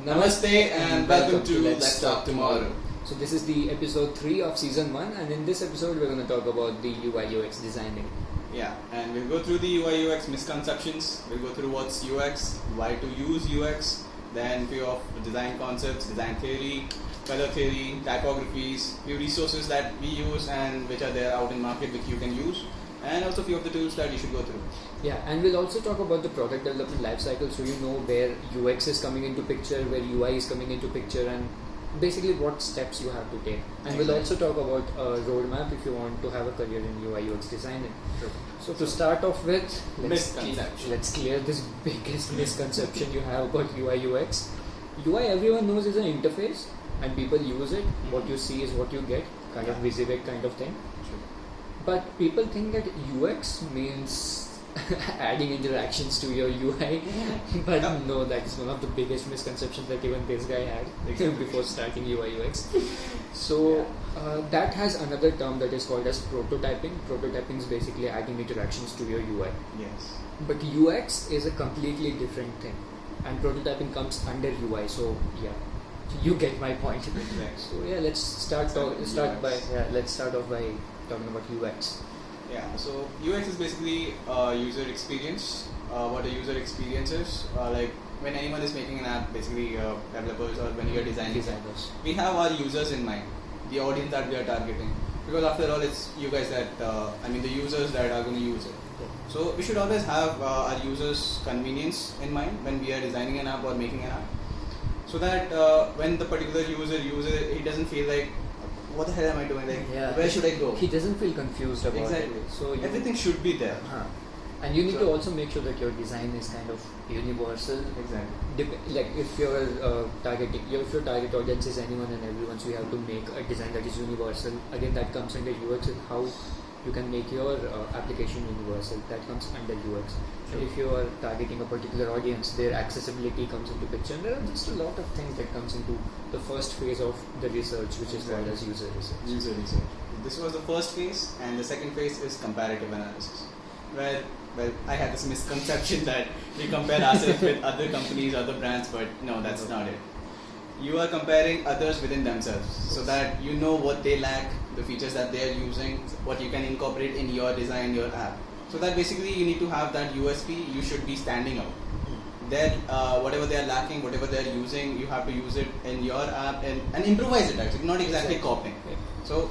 Namaste and welcome to Let's Talk Tomorrow. So this is the episode 3 of season 1, and in this episode we're going to talk about the UI UX designing. Yeah, and we'll go through the UI UX misconceptions, we'll go through what's UX, why to use UX, then few of design concepts, design theory, color theory, typographies, few resources that we use and which are there out in market which you can use, and also few of the tools that you should go through. Yeah, and we'll also talk about the product development life cycle, so you know where UX is coming into picture, where UI is coming into picture, and basically what steps you have to take. And we'll also talk about a roadmap if you want to have a career in UI UX designing. True. So to start off with, Misconception. let's clear this biggest misconception you have about UI UX. UI everyone knows is an interface and people use it. What you see is what you get, kind of WYSIWYG kind of thing. True. But people think that UX means adding interactions to your UI, but no, that is one of the biggest misconceptions that even this guy had before starting UI UX. So that has another term that is called as prototyping. Prototyping is basically adding interactions to your UI. Yes. But UX is a completely different thing, and prototyping comes under UI. So yeah, you get my point. Exactly. So yeah, let's start off by talking about UX. Yeah, so UX is basically user experience, what a user experience is. Like when anyone is making an app, basically developers or when you're designing, Designers. we have our users in mind, the audience that we are targeting. Because after all, it's you guys that, the users that are going to use it. So we should always have our users' convenience in mind when we are designing an app or making an app. So that when the particular user uses it, he doesn't feel like, what the hell am I doing? Like, where should I go? He doesn't feel confused about Exactly. it. So Everything should be there. And you need to also make sure that your design is kind of universal. Exactly. Like if your if your target audience is anyone and everyone, so you have to make a design that is universal. Again, that comes under UX, and how you can make your application universal. That comes under UX. Sure. If you are targeting a particular audience, their accessibility comes into picture. And there are just a lot of things that comes into the first phase of the research, which is called as user research. User research. This was the first phase, and the second phase is comparative analysis. Where, well, I had this misconception that we compare ourselves with other companies, other brands, but no, that's not it. You are comparing others within themselves, so that you know what they lack, the features that they are using, what you can incorporate in your design, your app. So that basically you need to have that USP, you should be standing out. That whatever they are lacking, whatever they are using, you have to use it in your app and improvise it actually, not exactly copying. Yeah. So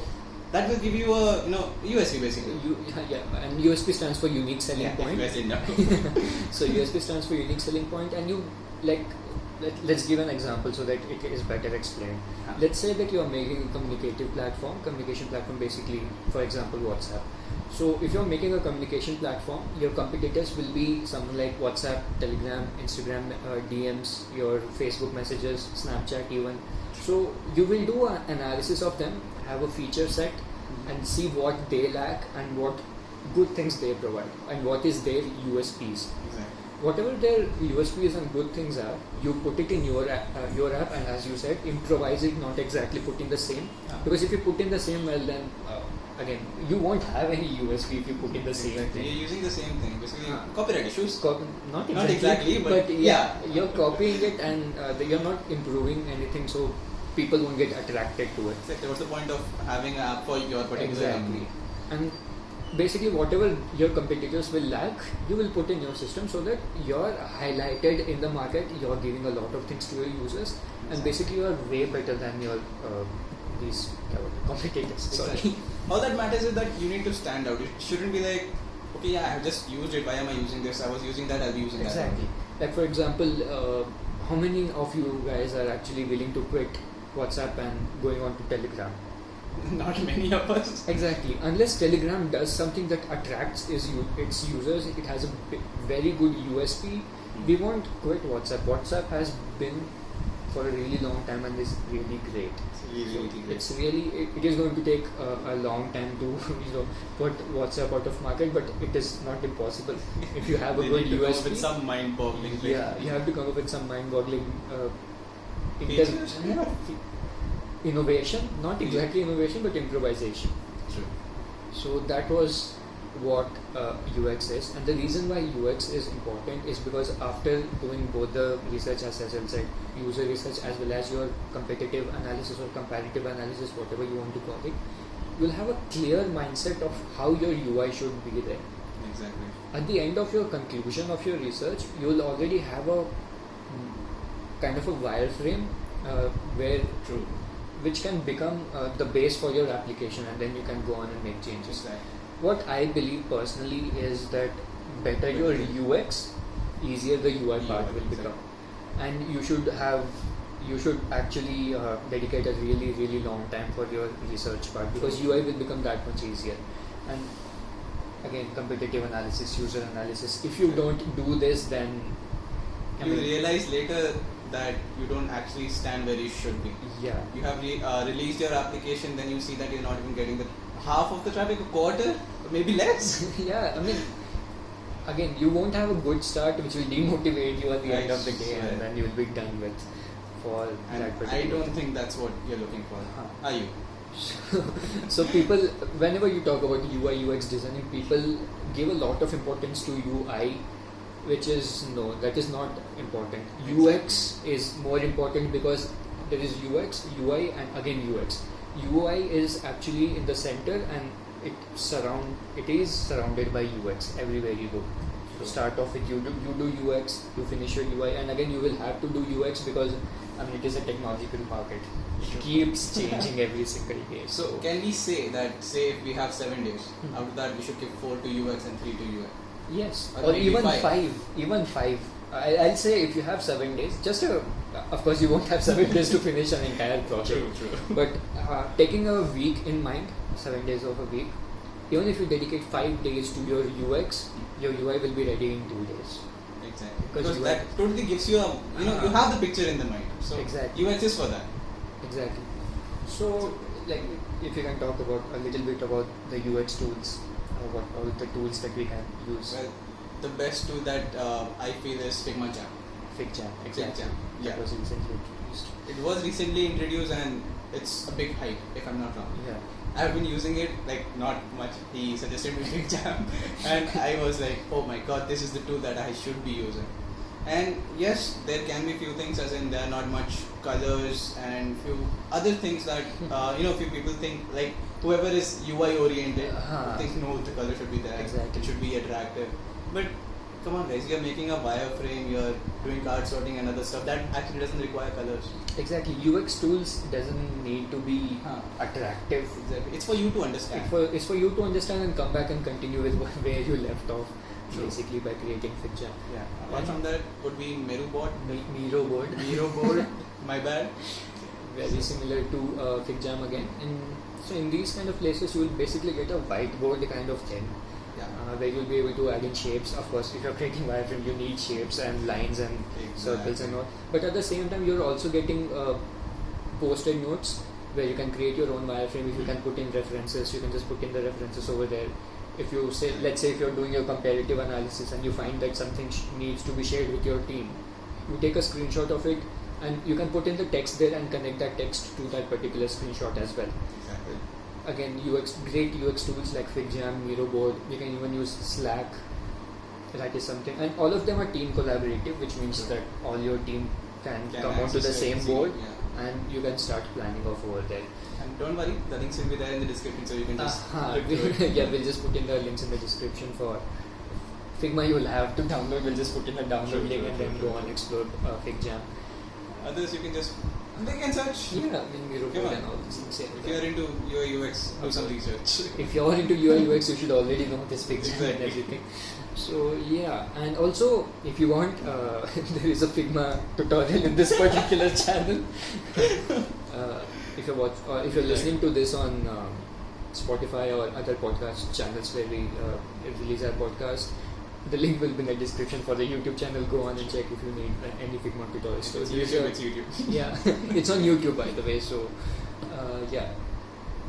that will give you a USP basically. And USP stands for unique selling point. If you guys didn't know. So USP stands for unique selling point, and you let's give an example so that it is better explained. Let's say that you are making a communication platform basically, for example, WhatsApp. So if you're making a communication platform, your competitors will be something like WhatsApp, Telegram, Instagram, DMs, your Facebook messages, Snapchat even. So you will do an analysis of them, have a feature set, and see what they lack and what good things they provide and what is their USPs. Exactly. Whatever their USPs and good things are, you put it in your app, and as you said, improvise it, not exactly put in the same. Because if you put in the same, well then again, you won't have any USP if you put in the same You're thing. using the same thing, basically copyright issues. Not Not exactly, exactly, but yeah. you're copying it and you're not improving anything, so people won't get attracted to it. Exactly. What's the point of having an app for your particular company? And basically whatever your competitors will lack, you will put in your system so that you're highlighted in the market, you're giving a lot of things to your users, and basically you're way better than your these competitors. Sorry. Exactly. All that matters is that you need to stand out. It shouldn't be like, okay, yeah, I have just used it, why am I using this? I was using that, I'll be using Exactly. Like for example, how many of you guys are actually willing to quit WhatsApp and going on to Telegram? that. Not many of us. Exactly. Unless Telegram does something that attracts its users, it has a very good USP, we won't quit WhatsApp. WhatsApp has been for a really long time and is really great. It's really it is going to take a long time to put WhatsApp out of market, but it is not impossible if you have a good need to come up USP. with some mind-boggling thing. Yeah, you have to come up with some mind-boggling Features? innovation, not exactly innovation, but improvisation. True. So that was what UX is, and the reason why UX is important is because after doing both the research, as I said, user research as well as your competitive analysis or comparative analysis, whatever you want to call it, you'll have a clear mindset of how your UI should be there. Exactly. At the end of your conclusion of your research, you'll already have a kind of a wireframe where True. which can become the base for your application, and then you can go on and make changes. Exactly. What I believe personally is that better your UX, easier the UI part will exactly. become, and you should actually dedicate a really long time for your research part, because UI will become that much easier. And again, competitive analysis, user analysis, if you don't do this, then You realize later that you don't actually stand where you should be. yeah. You have released your application, then you see that you're not even getting the half of the traffic, a quarter, or maybe less. Yeah, I mean, again, you won't have a good start, which will demotivate you at the end of the day, Right. and then you'll be done with for And that I particular. don't think that's what you're looking for. Huh. Are you? So people, whenever you talk about UI UX designing, people give a lot of importance to UI, which is that is not important. UX is more important because there is UX, UI, and again UX. UI is actually in the center, and it is surrounded by UX everywhere you go. So start off with you do UX, you finish your UI, and again you will have to do UX because it is a technological market. It keeps changing every single day. So can we say that, if we have 7 days, Hmm. out of that we should give 4 to UX and 3 to UI? Yes, Or or maybe even five. five. Even five. I'll say if you have 7 days, of course you won't have 7 days to finish an entire project. True. But taking a week in mind, 7 days of a week, even if you dedicate 5 days to your UX, your UI will be ready in 2 days. Exactly. Because Because that totally gives you you have the picture in the mind. So Exactly. UX is for that. Exactly. So, like, if you can talk about a little bit about the UX tools, what all the tools that we can use. Well, the best tool that I feel is Figma Jam. FigJam, exactly. Jam, yeah. That was recently introduced. It was recently introduced and it's a big hype, if I'm not wrong. Yeah. I've been using it, not much. He suggested me Fig Jam, and I was like, oh my god, this is the tool that I should be using. And yes, there can be few things, as in there are not much colors and few other things that few people think, like whoever is UI oriented think no, the color should be there, Exactly. it should be attractive. But come on guys, you're making a wireframe, you're doing card sorting and other stuff that actually doesn't require colors. Exactly. UX tools doesn't need to be attractive. Exactly. It's for you to understand. It's for you to understand and come back and continue with where you left off, True. basically by creating FigJam. Yeah. Apart from that, would be Merubot. Miro board. Miro board. My bad. Very similar to FigJam again. So in these kind of places, you will basically get a whiteboard kind of thing. Yeah. Where you'll be able to add in shapes. Of course, if you're creating wireframe, you need shapes and lines and circles and all. But at the same time, you're also getting post-it notes where you can create your own wireframe. If you can put in references, you can just put in the references over there. If you say, let's say if you're doing your comparative analysis and you find that something needs to be shared with your team, you take a screenshot of it and you can put in the text there and connect that text to that particular screenshot as well. Exactly. Again, great UX tools like FigJam, Miro board. You can even use Slack. That is something, and all of them are team collaborative, which means that all your team can come onto the access same it, board, yeah. and you can start planning off over there. And don't worry, the links will be there in the description, so you can just click through it. Yeah, we'll just put in the links in the description for Figma. You will have to download. We'll just put in the download link and then go and explore FigJam. Others you can just click and search. Yeah, Miro Come board on. and all these things. If you're into UI UX, do some research. If you're into UI UX, you should already know this FigJam and Exactly. everything. So yeah, and also if you want, there is a Figma tutorial in this particular channel. If you're listening to this on Spotify or other podcast channels where we release our podcast, the link will be in the description for the YouTube channel. Go on and check if you need any Figma tutorials. So It's these YouTube, are- it's YouTube. yeah, it's on YouTube by the way. So yeah,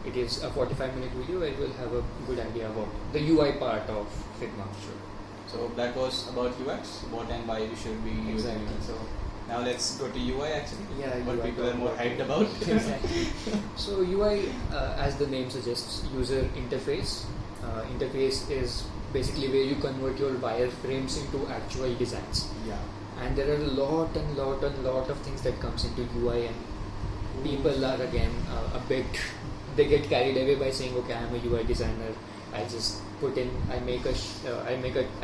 it is a 45-minute video where you will have a good idea about the UI part of Figma. Sure. So that was about UX, what and why we should be using Exactly. it. So now let's go to UI actually. Yeah, what UI people are more talk hyped about. about. Exactly. So UI, as the name suggests, user interface. interface is basically where you convert your wireframes into actual designs. Yeah. And there are a lot of things that comes into UI, and people are again a bit, they get carried away by saying, okay, I'm a UI designer, I just put in, I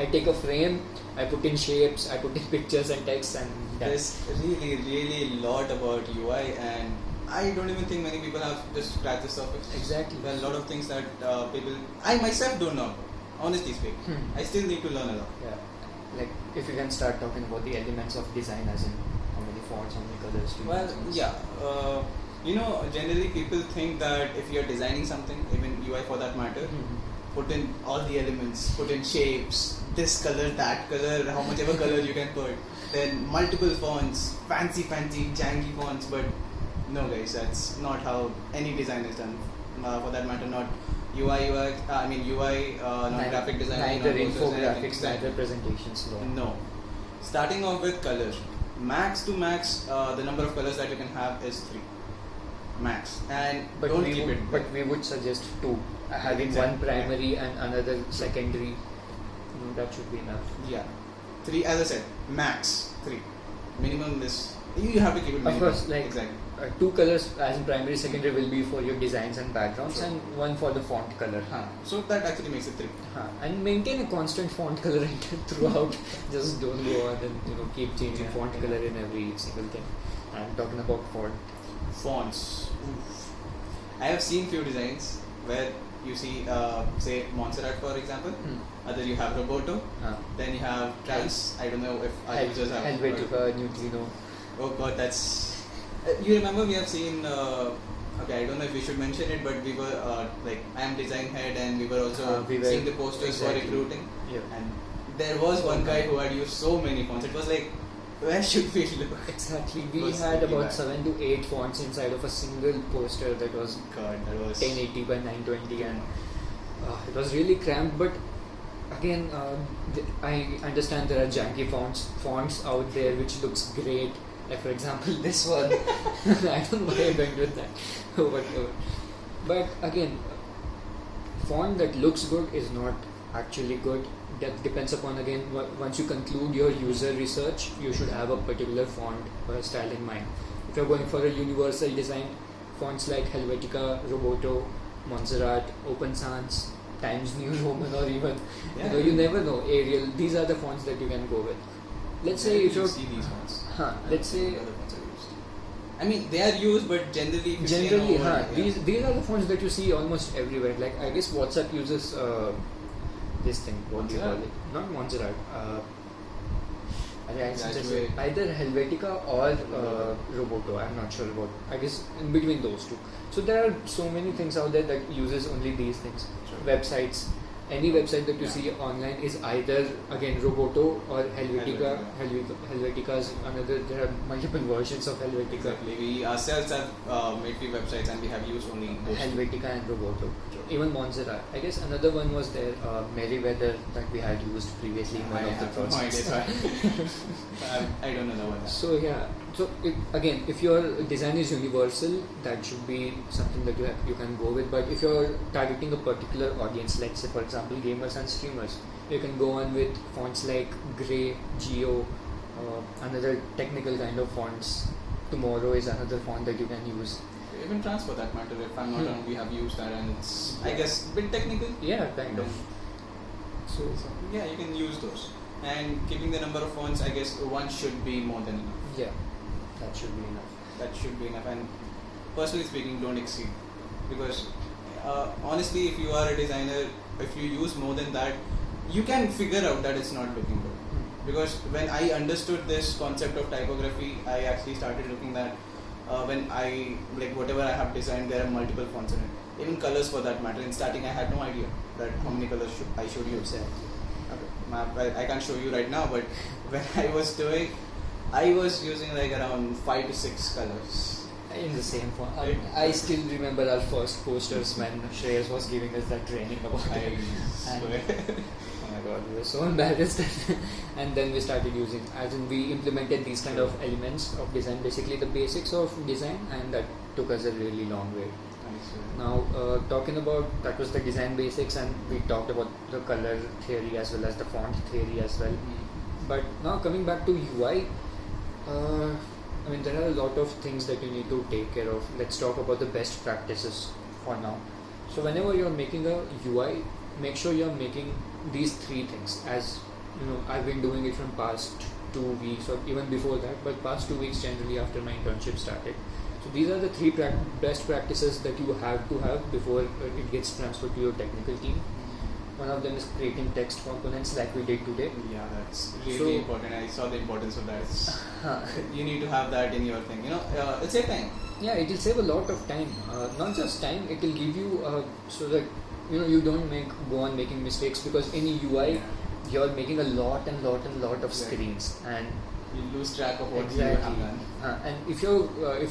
take a frame, I put in shapes, I put in pictures and text, and there's really a lot about UI, and I don't even think many people have just scratched the surface. Exactly. There are a lot of things that I myself don't know, honestly speaking. I still need to learn a lot. Yeah. Like if you can start talking about the elements of design, as in how many fonts, how many colors do you use? Yeah. Generally people think that if you're designing something, even UI for that matter, put in all the elements, put in shapes, this color, that color, how much ever color you can put, then multiple fonts, fancy, janky fonts, but no guys, that's not how any design is done. For that matter, not UI, not graphic design, neither not infographics, exactly. neither presentations. No. Starting off with color. Max to max, the number of colors that you can have is 3. Max. And But don't we keep would, it. But we would suggest 2. Having Exactly, one primary and another secondary. That should be enough. Yeah. 3, as I said, max 3. Minimum is, you have to keep it minimum. Of course, like exactly. 2 colors as in primary, secondary will be for your designs and backgrounds, Sure. and 1 for the font color. So that actually makes it 3. And maintain a constant font color throughout. Just don't go on and keep changing font color in every single thing. I'm talking about font. Fonts. Oof. I have seen few designs where you see, say Montserrat for example. Other you have Roboto. Then you have Trans. I don't know if our users have. Helvetica, Neutrino. Oh god, that's. You remember we have seen. Okay, I don't know if we should mention it, but we were I am design head, and we were also seeing the posters for recruiting. Yeah. And there was one guy who had used so many fonts. It was like, where should we look? Exactly. We had about 7 to 8 fonts inside of a single poster that was God, that was 1080 by 920, and it was really cramped. But again, I understand there are janky fonts out there which looks great. Like for example, this one. I don't know why I went with that. Whatever. But again, font that looks good is not actually good. That depends upon, again, once you conclude your user research, you should have a particular font or style in mind. If you're going for a universal design, fonts like Helvetica, Roboto, Montserrat, Open Sans, Times New Roman, or even you never know, Arial. These are the fonts that you can go with. Let's say if you see these fonts. Let's say. Other fonts are used. I mean, they are used, but generally, these are the fonts that you see almost everywhere. Like I guess WhatsApp uses this thing. What do you call it? Not Montserrat. Either Helvetica or Roboto. I'm not sure about. I guess in between those two. So there are so many things out there that uses only these things. Sure. Websites. Any website that you see online is either again Roboto or Helvetica. Helvetica is another. There are multiple versions of Helvetica. Exactly. We ourselves have made few websites and we have used only those. Helvetica and Roboto. Sure. Even Montserrat. I guess another one was there, Merryweather, that we had used previously in one of the projects. I don't know what that. So yeah. So again, if your design is universal, that should be something that you can go with. But if you're targeting a particular audience, let's say for example gamers and streamers, you can go on with fonts like Gray, Geo, another technical kind of fonts. Tomorrow is another font that you can use. Even Trans for that matter, if I'm not wrong, we have used that, and it's I guess a bit technical. Yeah, kind of. So yeah, you can use those. And keeping the number of fonts, I guess one should be more than enough. Yeah. That should be enough. That should be enough, and personally speaking, don't exceed. Because honestly, if you are a designer, if you use more than that, you can figure out that it's not looking good. Because when I understood this concept of typography, I actually started looking at when I whatever I have designed, there are multiple fonts in it. Even colors for that matter. In starting, I had no idea that how many colors I should use. Okay. I can't show you right now, but when I was doing. I was using around 5 to 6 colors. In the same font. I still remember our first posters when Shreyas was giving us that training about it. Oh my god, we were so embarrassed. And then we started using, as in we implemented these kind of elements of design, basically the basics of design, and that took us a really long way. Now, talking about that was the design basics, and we talked about the color theory as well as the font theory as well. But now coming back to UI, I mean there are a lot of things that you need to take care of. Let's talk about the best practices for now. So whenever you're making a UI, make sure you're making these three things. As you know, I've been doing it from past 2 weeks or even before that, but past 2 weeks generally after my internship started. So these are the three best practices that you have to have before it gets transferred to your technical team. One of them is creating text components like we did today. Yeah, that's really important. I saw the importance of that. You need to have that in your thing. You know, it'll save time. Yeah, it will save a lot of time. Not just time, it will give you so that you don't go on making mistakes, because in UI you're making a lot of screens, and you lose track of what exactly. you have done. And if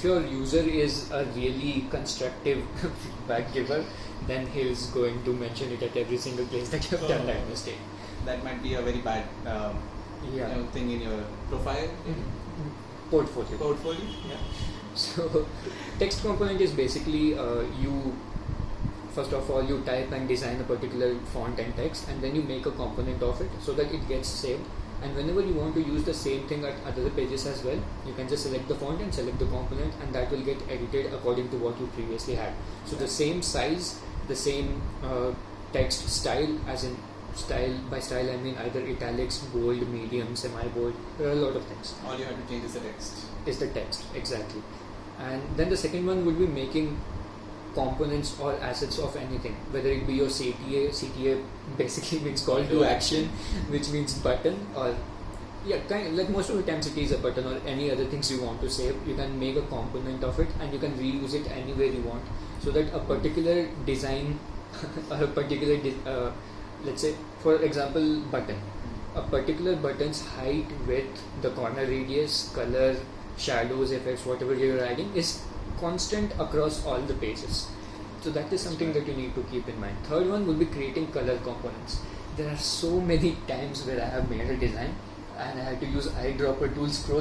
your user is a really constructive feedback giver, then he's going to mention it at every single place that you have done that mistake. That might be a very bad thing in your profile. Portfolio. Yeah. So text component is basically you first of all you type and design a particular font and text, and then you make a component of it so that it gets saved. And whenever you want to use the same thing at other pages as well, you can just select the font and select the component, and that will get edited according to what you previously had. So the same size, the same text style, as in style, by style I mean either italics, bold, medium, semi-bold. There are a lot of things. All you have to change is the text. Is the text, exactly. And then the second one would be making components or assets of anything, whether it be your CTA basically means call to action, which means button, or like most of the times it is a button, or any other things you want to save. You can make a component of it and you can reuse it anywhere you want, so that a particular design or a particular let's say for example button, a particular button's height, width, the corner radius, color, shadows, effects, whatever you're adding is constant across all the pages. So that is something that you need to keep in mind. Third one will be creating color components. There are so many times where I have made a design and I had to use eyedropper tool, scroll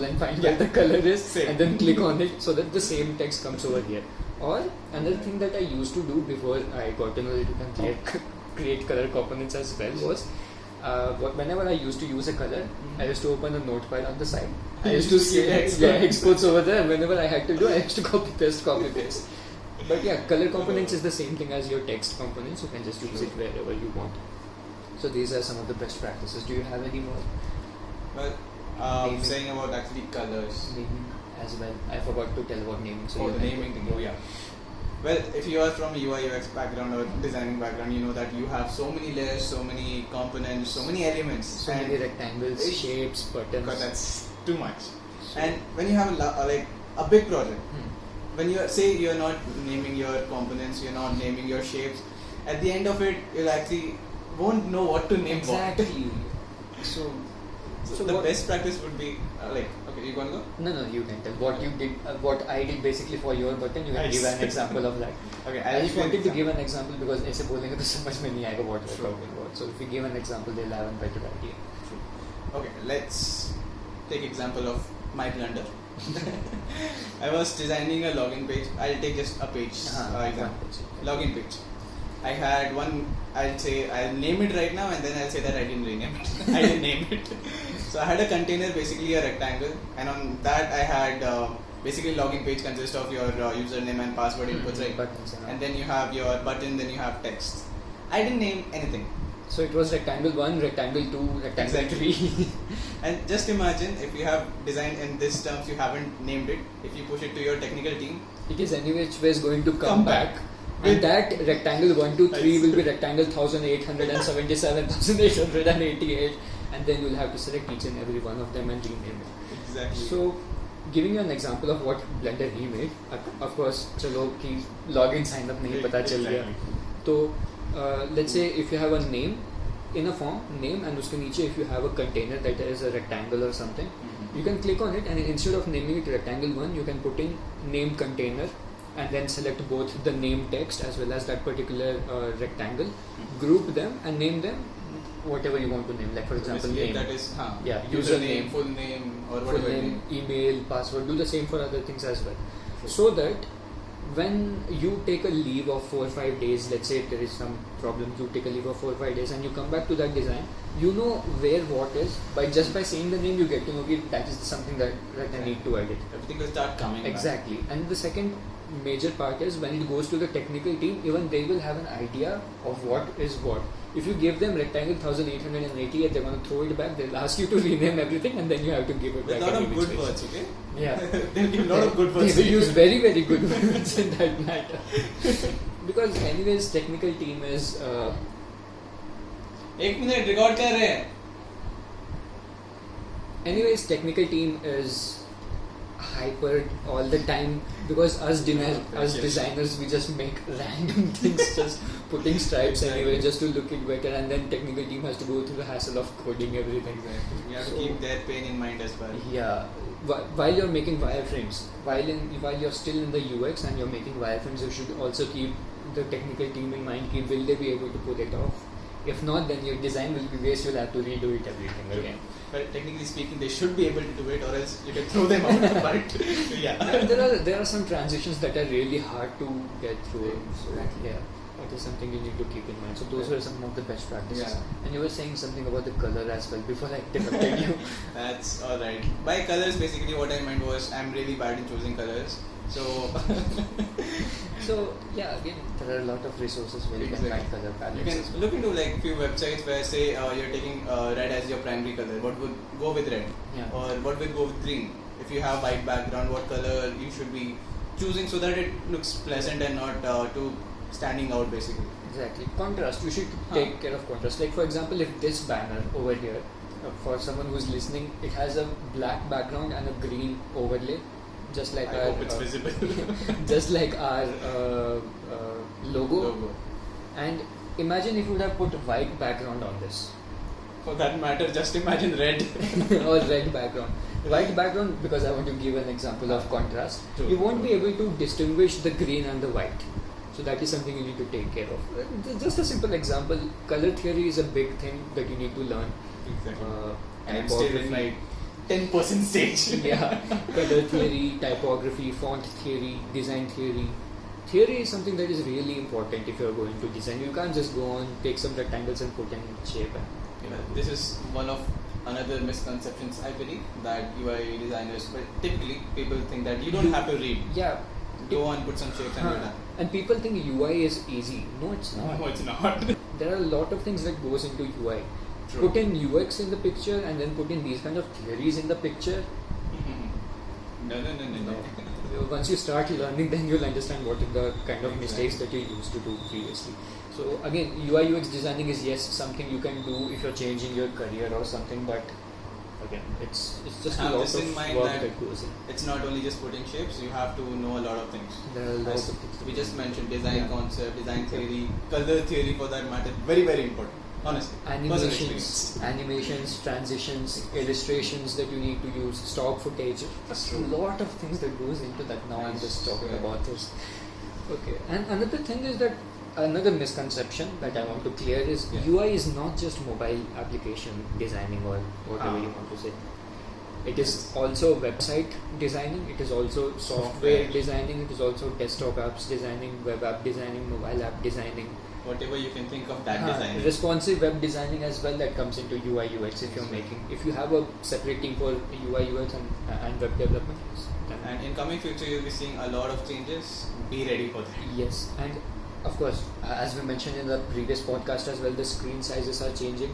and find where the color is and then click on it so that the same text comes over here. Or another thing that I used to do before I got to know that you can create color components as well was whenever I used to use a color, I used to open a notepad on the side. I used to see exports over there. Whenever I had to do, I used to copy paste. But yeah, color components is the same thing as your text components. You can just use it wherever you want. So these are some of the best practices. Do you have any more? Well, saying about actually colors. Naming as well. I forgot to tell about naming. So the naming thing. Oh yeah. Well, if you are from a UI UX background or designing background, you know that you have so many layers, so many components, so many elements. So many rectangles, shapes, buttons. Because that's too much. And when you have a big project, when you say you're not naming your components, you're not naming your shapes, at the end of it, you'll actually won't know what to name exactly. what. So the best practice would be okay, you gonna go? No, you can tell what you did. What I did basically for your button, you can give an example of that. Okay, I just wanted to give an example because ऐसे बोलेंगे तो समझ में नहीं आएगा what we're talking about. So if we give an example, they'll have a better idea. Okay, let's take example of my blunder. I was designing a login page. I'll take just a page example. Login page. I had one. I'll name it right now, and then I'll say that I didn't rename it. I didn't name it. So I had a container, basically a rectangle, and on that I had basically login page consists of your username and password inputs, right? Buttons, and then you have your button, then you have text. I didn't name anything. So it was rectangle 1, rectangle 2, rectangle 3. And just imagine if you have designed in this terms, you haven't named it. If you push it to your technical team, it is anyway going to come back. And that rectangle 1, 2, 3 will be rectangle 1877, 1888, and then you'll have to select each and every one of them and rename it. Exactly. So, giving you an example of what Blender he made, of course, चलो कि login sign up नहीं पता चल गया. तो let's say if you have a name in a form, name, and उसके नीचे if you have a container that is a rectangle or something, you can click on it, and instead of naming it rectangle 1, you can put in name container, and then select both the name text as well as that particular rectangle, group them and name them whatever you want to name, like for example name. That is username, full name, or full whatever name, email, password. Do the same for other things as well, so that when you take a leave of 4 or 5 days, let's say if there is some problem, you take a leave of 4 or 5 days and you come back to that design, you know where what is, just by saying the name you get to know that is something that I need to edit. Everything will start coming Exactly. And the second major part is when it goes to the technical team, even they will have an idea of what is what. If you give them rectangle 1888, they're going to throw it back, they'll ask you to rename everything and then you have to give it with back. a lot of good words, okay? Yeah. They'll give a lot of good words. They will use very, very good words in that matter. Because anyways, technical team is... एक minute record कर रहे हैं. Anyways, technical team is hyper all the time because us designers we just make random things, just putting stripes anywhere just to look it better, and then technical team has to go through the hassle of coding everything. Exactly. You have to keep their pain in mind as well. Yeah. While you're making wireframes, while you're still in the UX and you're making wireframes, you should also keep the technical team in mind. Will they be able to pull it off? If not, then your design will be waste. You'll have to redo it everything again. But technically speaking, they should be able to do it, or else you can throw them out. But yeah, there are some transitions that are really hard to get through. So yeah, that is something you need to keep in mind. So those were some of the best practices. Yeah. And you were saying something about the color as well before I interrupted you. That's alright. By colors, basically what I meant was I'm really bad in choosing colors. So yeah, again, there are a lot of resources where you can find color palettes. You can look into like few websites where say you're taking red as your primary color. What would go with red? Yeah. Or what would go with green? If you have white background, what color you should be choosing so that it looks pleasant and not too standing out basically. Exactly. Contrast. You should take care of contrast. Like for example, if this banner over here, for someone who's listening, it has a black background and a green overlay. Just like I hope it's visible. Just like our logo. And imagine if you would have put a white background on this. For that matter, just imagine red. Or red background. White background, because I want to give an example of contrast. True. You won't be able to distinguish the green and the white. So that is something you need to take care of. Just a simple example. Color theory is a big thing that you need to learn. Exactly. And I'm still in my 10% stage. Yeah, color theory, typography, font theory, design theory. Theory is something that is really important if you're going to design. You can't just go on, take some rectangles and put in shape. This is one of another misconceptions I believe that UI designers, but typically people think that you don't have to read. Yeah. Go on, put some shapes and you're done. And people think UI is easy. No, it's not. No, it's not. There are a lot of things that goes into UI. True. Put in UX in the picture and then put in these kind of theories in the picture. No. Once you start learning, then you'll understand what are the kind of mistakes that you used to do previously. So again, UI UX designing is something you can do if you're changing your career or something, but again, it's just a lot of work that goes in. It's not only just putting shapes, you have to know a lot of things. There are lots of things. We just mentioned design concept, design theory, color theory for that matter. Very, very important. Honestly. Animations, transitions, illustrations that you need to use, stock footage. Just a lot of things that goes into that. Now I'm just talking about this. Okay. And another thing is that another misconception that I want to clear is UI is not just mobile application designing or whatever you want to say. It is also website designing, it is also software designing, it is also desktop apps designing, web app designing, mobile app designing. Whatever you can think of that design. Responsive web designing as well, that comes into UI UX if you're making. If you have a separate team for UI UX and web development. And in coming future you'll be seeing a lot of changes. Be ready for that. Yes, and of course, as we mentioned in the previous podcast as well, the screen sizes are changing.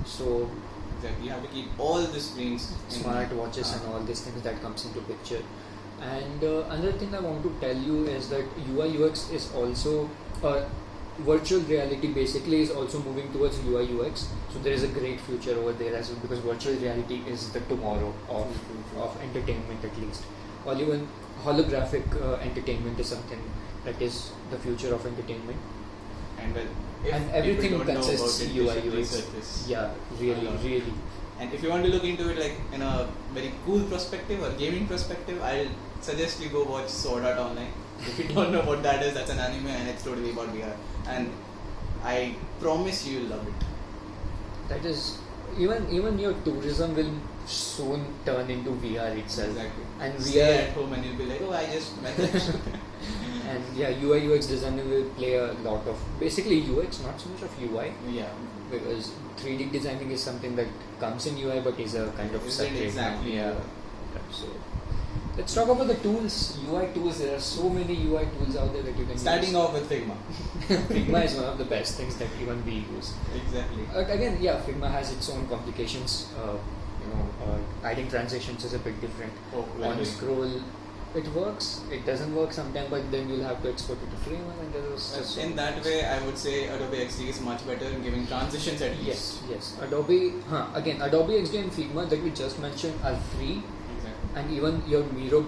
So exactly, you have to keep all the screens, smart watches and all these things that comes into picture. And another thing I want to tell you is that UI UX is also virtual reality basically is also moving towards UI UX. So there is a great future over there as well, because virtual reality is the tomorrow of entertainment at least. Or even holographic entertainment is something that is the future of entertainment. And everything consists UI UX. Yeah, really. And if you want to look into it like in a very cool perspective or gaming perspective, I'll suggest you go watch Sword Art Online. If you don't know what that is, that's an anime and it's totally about VR. And I promise you'll love it. That is, even your tourism will soon turn into VR itself. Exactly. And Stay at home and you'll be like, oh, I just met that. And yeah, UI UX designer will play a lot of basically UX, not so much of UI, Yeah. because 3D designing is something that comes in UI but is a kind of Isn't separate. exactly, yeah. So let's talk about the tools, UI tools. There are so many UI tools out there that you can Starting use. off with Figma. Figma is one of the best things that even we use. Exactly. But again, yeah, Figma has its own complications. Adding transitions is a bit different. Oh, On very. scroll, it works. It doesn't work sometimes, but then you'll have to export it to Figma, and there is just In that way, I would say Adobe XD is much better in giving transitions at least. yes. Adobe, Adobe XD and Figma that we just mentioned are free. Exactly. And even your Miro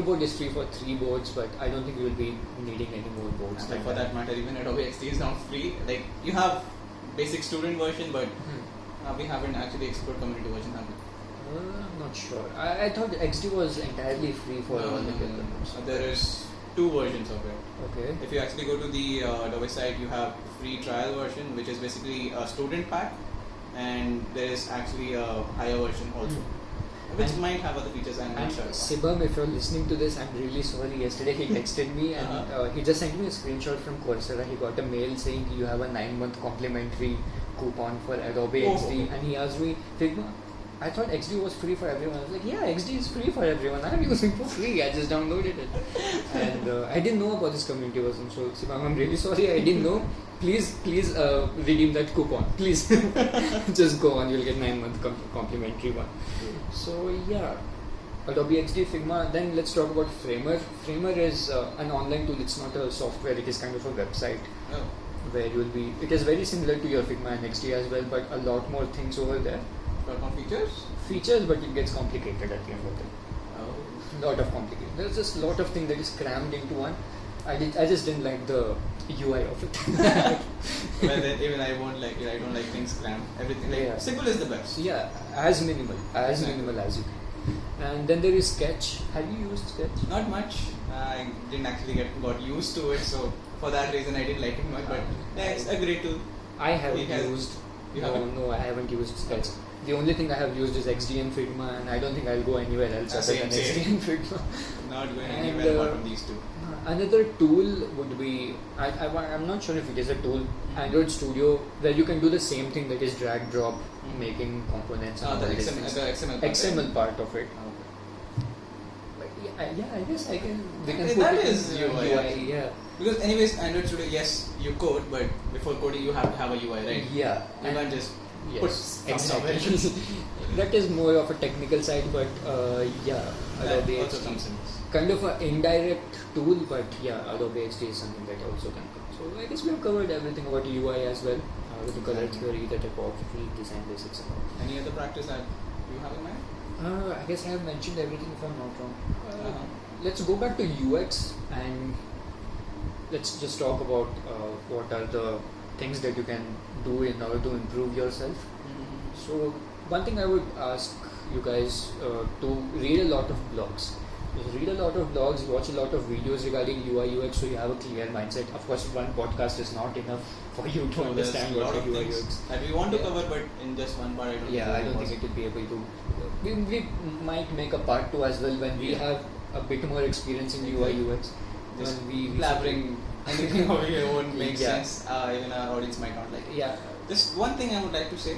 board is free for 3 boards, but I don't think you will be needing any more boards. And for that matter, even Adobe XD is not free. Like you have basic student version, but we haven't actually explored community version, have we? I'm not sure. I thought XD was entirely free for all the developers. There is 2 versions of it. Okay. If you actually go to the Adobe site, you have free trial version, which is basically a student pack, and there is actually a higher version also, which And- might have other features. I'm not And sure. Sibam, if you're listening to this, I'm really sorry. Yesterday he texted me and he just sent me a screenshot from Coursera. He got a mail saying you have a 9-month complimentary coupon for Adobe Oh. XD, and he asked me, Figma, I thought XD was free for everyone. I was like, yeah, XD is free for everyone. I'm using for free. I just downloaded it. And I didn't know about this community version. So, Sibam, I'm really sorry. I didn't know. Please redeem that coupon. Please. Just go on. You'll get 9-month complimentary one. So, yeah. Adobe XD, Figma. Then let's talk about Framer. Framer is an online tool. It's not a software. It is kind of a website Oh. where you'll be. It is very similar to your Figma and XD as well, but a lot more things over there. Got more features? Features, but it gets complicated at the end of it. Oh. Lot of complicated. There's just a lot of things that is crammed into one. I just didn't like the UI of it. Well, then even I won't like it. I don't like things crammed. Everything like Yeah. simple is the best. Yeah, as minimal as Exactly. minimal as you can. And then there is Sketch. Have you used Sketch? Not much. I didn't actually got used to it, so for that reason I didn't like it much. But yeah, it's a great tool. I haven't It has- used. You no, haven't? no, I haven't used Sketch. The only thing I have used is XD and Figma, and I don't think I'll go anywhere else other Same, than same. XD and Figma. Not going And, anywhere apart from these two. Another tool would be, I'm not sure if it is a tool, Android Studio, where you can do the same thing, that is drag drop, making components and The all these XML, things. the XML. Part, XML part of it. right? But yeah, I guess I can. We can Okay, put that it is in UI, UI, yeah. Because anyways, Android Studio, yes, you code, but before coding you have to have a UI, right? Yeah. You can't just Yes, put some exactly. somewhere. That is more of a technical side, but yeah, That Adobe also XD. comes in this. Kind of an indirect tool, but yeah, Adobe XD is something that also can come. So I guess we have covered everything about UI as well, with the color theory, the typography, design basics and all. Any other practice that you have in mind? I guess I have mentioned everything if I'm not wrong. Uh-huh. Let's go back to UX and let's just talk about what are the things that you can do in order to improve yourself. So one thing I would ask you guys to read a lot of blogs. Just read a lot of blogs, watch a lot of videos regarding UI UX, so you have a clear mindset. Of course, one podcast is not enough for you to So there's understand a what lot the of UI things UX. that we want to Yeah. cover, but in just one part, I don't Yeah, I don't think think it would be able to. We might make a part 2 as well when we Yeah. have a bit more experience in UI UX. just When we blabbering anything over here won't make Yeah. sense. Even our audience might not like it. Yeah. Just one thing I would like to say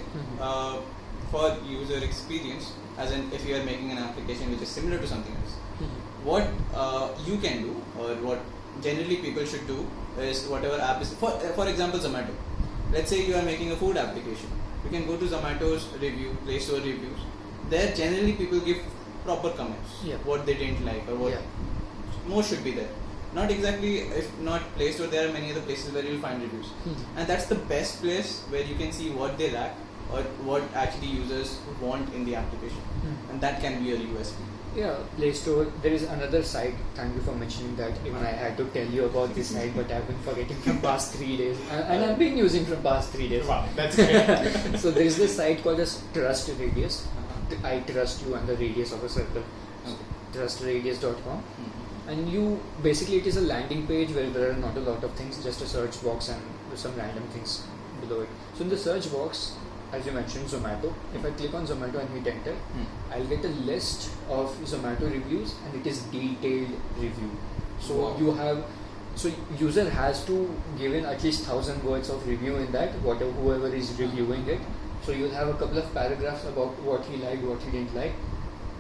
for user experience, as in if you are making an application which is similar to something else, what you can do or what generally people should do is whatever app is, for example, Zomato. Let's say you are making a food application. You can go to Zomato's review, Play Store reviews. There generally people give proper comments, Yeah. what they didn't like or what more should be there. Not exactly, if not Play Store, there are many other places where you'll find reviews. And that's the best place where you can see what they lack or what actually users want in the application. And that can be a USP. Yeah, Play Store. There is another site. Thank you for mentioning that. Even I had to tell you about this site, but I've been forgetting from past 3 days, and I've been using from past 3 days. Wow, that's great. So there is this site called as Trust Radius. I trust you and the radius of a circle. Trustradius.com. And you basically, it is a landing page where there are not a lot of things, just a search box and some random things below it. So in the search box, as you mentioned, Zomato. If I click on Zomato and hit enter, I'll get a list of Zomato reviews, and it is detailed review. So Wow. you have so user has to give in at least 1,000 words of review in that, whatever whoever is reviewing it. So you'll have a couple of paragraphs about what he liked, what he didn't like.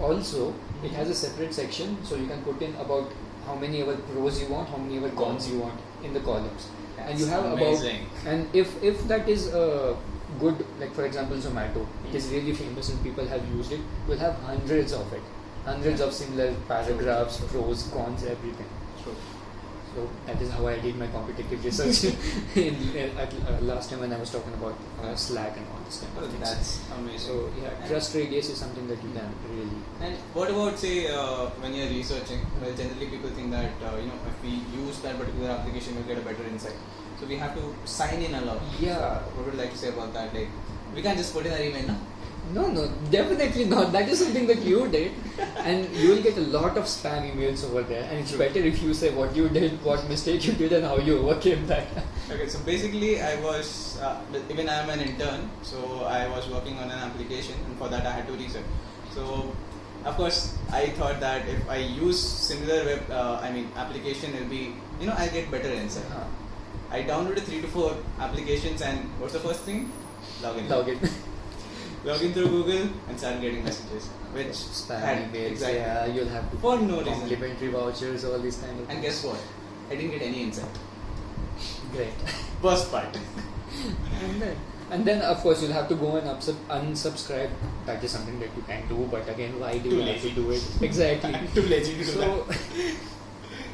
Also, it has a separate section, so you can put in about how many ever pros you want, how many ever cons you want in the columns. And you have amazing. about, and if that is a good, like for example Zomato, it is really famous and people have used it, you'll have hundreds of it, hundreds of similar paragraphs, pros, cons, everything. True. So that is how I did my competitive research last time when I was talking about Slack and all this kind of things. That's amazing. So yeah, trust radius is something that you can really. And what about say when you're researching? Well, generally people think that if we use that particular application, we'll get a better insight. So we have to sign in a lot. Yeah. What would you like to say about that? Like, we can't just put in our email, no? No, definitely not. That is something that you did, and you will get a lot of spam emails over there. And it's better if you say what you did, what mistake you did, and how you overcame that. Okay, so basically I was, even I am an intern, so I was working on an application, and for that I had to research. So, of course, I thought that if I use similar application, it'll be, I'll get better insight. I downloaded 3 to 4 applications, and what's the first thing? Login. Login through Google and start getting messages, which spam emails. Exactly. Yeah, you'll have to for no reason. Complimentary vouchers, all these kind of. And guess what? I didn't get any insight. Great. First part. and then of course you'll have to go and unsubscribe. That is something that you can do, but again, why do you have to do it? Exactly. Too lazy to do so, that.